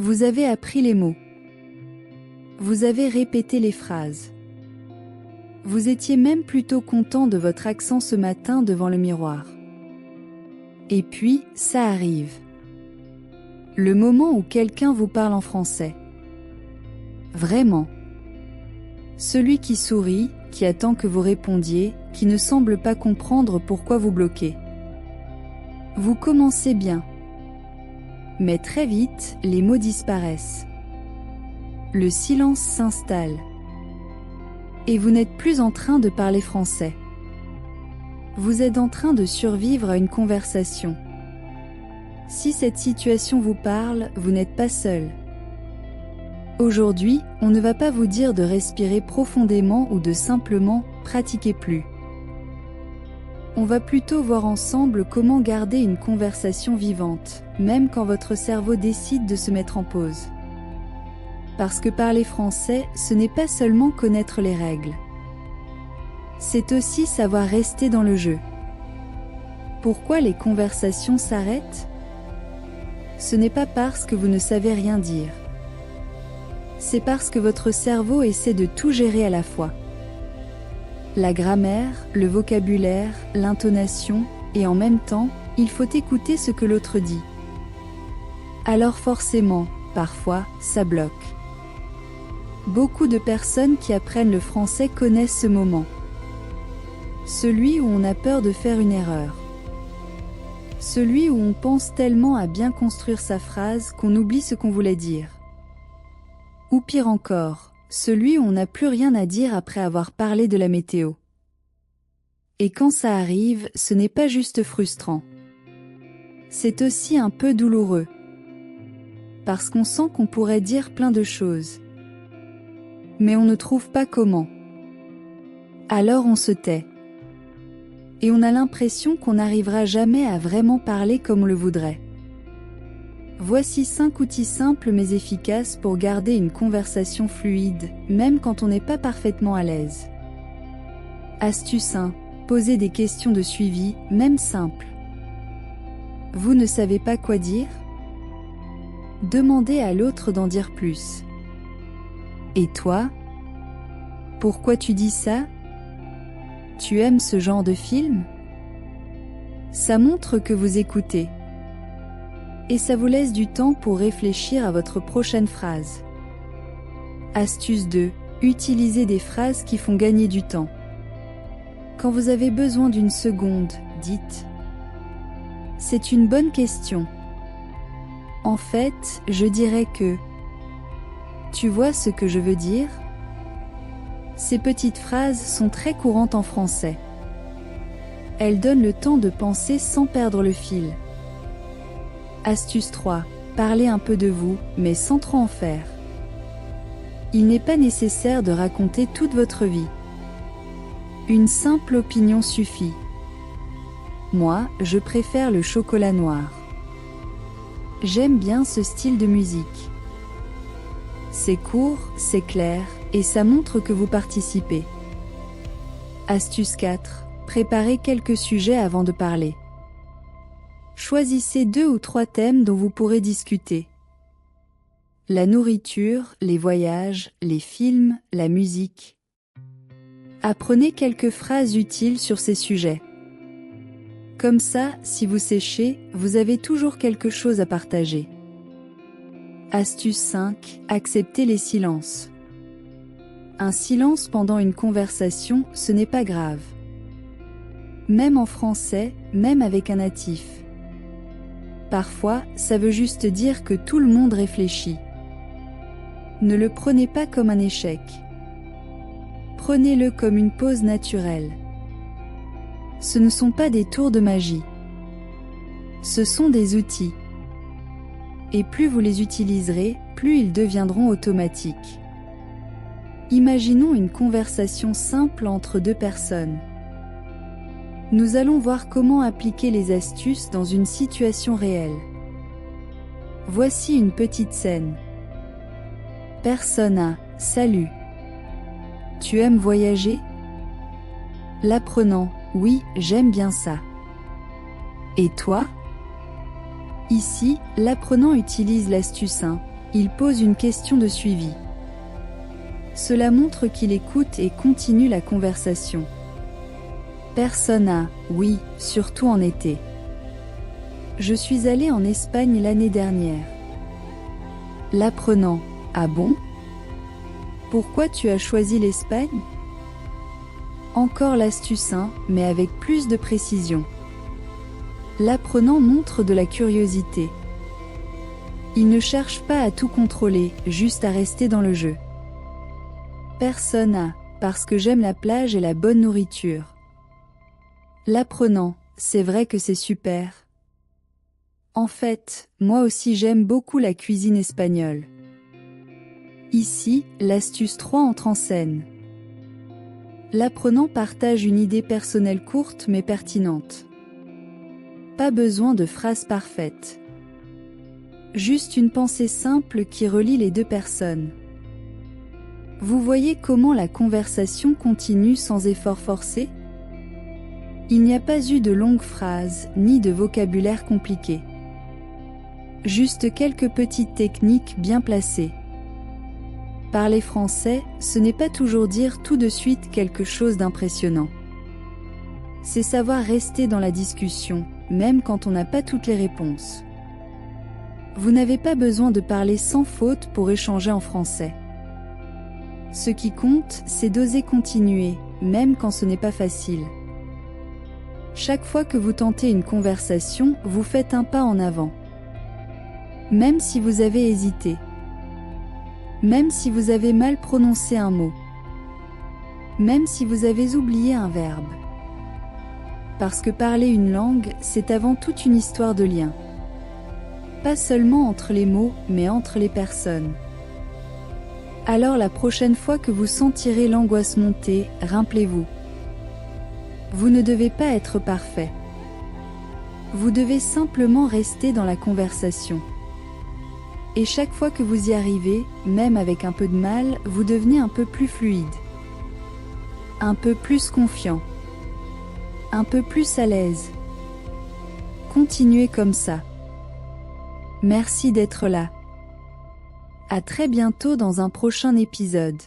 Vous avez appris les mots. Vous avez répété les phrases. Vous étiez même plutôt content de votre accent ce matin devant le miroir. Et puis, ça arrive. Le moment où quelqu'un vous parle en français. Vraiment. Celui qui sourit, qui attend que vous répondiez, qui ne semble pas comprendre pourquoi vous bloquez. Vous commencez bien. Mais très vite, les mots disparaissent. Le silence s'installe. Et vous n'êtes plus en train de parler français. Vous êtes en train de survivre à une conversation. Si cette situation vous parle, vous n'êtes pas seul. Aujourd'hui, on ne va pas vous dire de respirer profondément ou de simplement pratiquer plus. On va plutôt voir ensemble comment garder une conversation vivante, même quand votre cerveau décide de se mettre en pause. Parce que parler français, ce n'est pas seulement connaître les règles. C'est aussi savoir rester dans le jeu. Pourquoi les conversations s'arrêtent ? Ce n'est pas parce que vous ne savez rien dire. C'est parce que votre cerveau essaie de tout gérer à la fois. La grammaire, le vocabulaire, l'intonation, et en même temps, il faut écouter ce que l'autre dit. Alors forcément, parfois, ça bloque. Beaucoup de personnes qui apprennent le français connaissent ce moment. Celui où on a peur de faire une erreur. Celui où on pense tellement à bien construire sa phrase qu'on oublie ce qu'on voulait dire. Ou pire encore, celui où on n'a plus rien à dire après avoir parlé de la météo. Et quand ça arrive, ce n'est pas juste frustrant. C'est aussi un peu douloureux. Parce qu'on sent qu'on pourrait dire plein de choses. Mais on ne trouve pas comment. Alors on se tait. Et on a l'impression qu'on n'arrivera jamais à vraiment parler comme on le voudrait. Voici 5 outils simples mais efficaces pour garder une conversation fluide, même quand on n'est pas parfaitement à l'aise. Astuce 1. Posez des questions de suivi, même simples. Vous ne savez pas quoi dire ? Demandez à l'autre d'en dire plus. Et toi ? Pourquoi tu dis ça ? Tu aimes ce genre de film ? Ça montre que vous écoutez. Et ça vous laisse du temps pour réfléchir à votre prochaine phrase. Astuce 2. Utilisez des phrases qui font gagner du temps. Quand vous avez besoin d'une seconde, dites « C'est une bonne question. En fait, je dirais que… » Tu vois ce que je veux dire ? Ces petites phrases sont très courantes en français. Elles donnent le temps de penser sans perdre le fil. Astuce 3. Parlez un peu de vous, mais sans trop en faire. Il n'est pas nécessaire de raconter toute votre vie. Une simple opinion suffit. Moi, je préfère le chocolat noir. J'aime bien ce style de musique. C'est court, c'est clair, et ça montre que vous participez. Astuce 4. Préparez quelques sujets avant de parler. Choisissez 2 ou 3 thèmes dont vous pourrez discuter. La nourriture, les voyages, les films, la musique. Apprenez quelques phrases utiles sur ces sujets. Comme ça, si vous séchez, vous avez toujours quelque chose à partager. Astuce 5. Acceptez les silences. Un silence pendant une conversation, ce n'est pas grave. Même en français, même avec un natif. Parfois, ça veut juste dire que tout le monde réfléchit. Ne le prenez pas comme un échec. Prenez-le comme une pause naturelle. Ce ne sont pas des tours de magie. Ce sont des outils. Et plus vous les utiliserez, plus ils deviendront automatiques. Imaginons une conversation simple entre 2 personnes. Nous allons voir comment appliquer les astuces dans une situation réelle. Voici une petite scène. Personne A. Salut. Tu aimes voyager ? L'apprenant. Oui, j'aime bien ça. Et toi ? Ici, l'apprenant utilise l'astuce 1. Il pose une question de suivi. Cela montre qu'il écoute et continue la conversation. Persona, oui, surtout en été. Je suis allé en Espagne l'année dernière. L'apprenant, ah bon? Pourquoi tu as choisi l'Espagne? Encore l'astuce, mais avec plus de précision. L'apprenant montre de la curiosité. Il ne cherche pas à tout contrôler, juste à rester dans le jeu. Persona, parce que j'aime la plage et la bonne nourriture. L'apprenant, c'est vrai que c'est super. En fait, moi aussi j'aime beaucoup la cuisine espagnole. Ici, l'astuce 3 entre en scène. L'apprenant partage une idée personnelle courte mais pertinente. Pas besoin de phrases parfaites. Juste une pensée simple qui relie les deux personnes. Vous voyez comment la conversation continue sans effort forcé? Il n'y a pas eu de longues phrases, ni de vocabulaire compliqué. Juste quelques petites techniques bien placées. Parler français, ce n'est pas toujours dire tout de suite quelque chose d'impressionnant. C'est savoir rester dans la discussion, même quand on n'a pas toutes les réponses. Vous n'avez pas besoin de parler sans faute pour échanger en français. Ce qui compte, c'est d'oser continuer, même quand ce n'est pas facile. Chaque fois que vous tentez une conversation, vous faites un pas en avant. Même si vous avez hésité. Même si vous avez mal prononcé un mot. Même si vous avez oublié un verbe. Parce que parler une langue, c'est avant tout une histoire de lien. Pas seulement entre les mots, mais entre les personnes. Alors la prochaine fois que vous sentirez l'angoisse monter, rappelez-vous. Vous ne devez pas être parfait. Vous devez simplement rester dans la conversation. Et chaque fois que vous y arrivez, même avec un peu de mal, vous devenez un peu plus fluide. Un peu plus confiant. Un peu plus à l'aise. Continuez comme ça. Merci d'être là. À très bientôt dans un prochain épisode.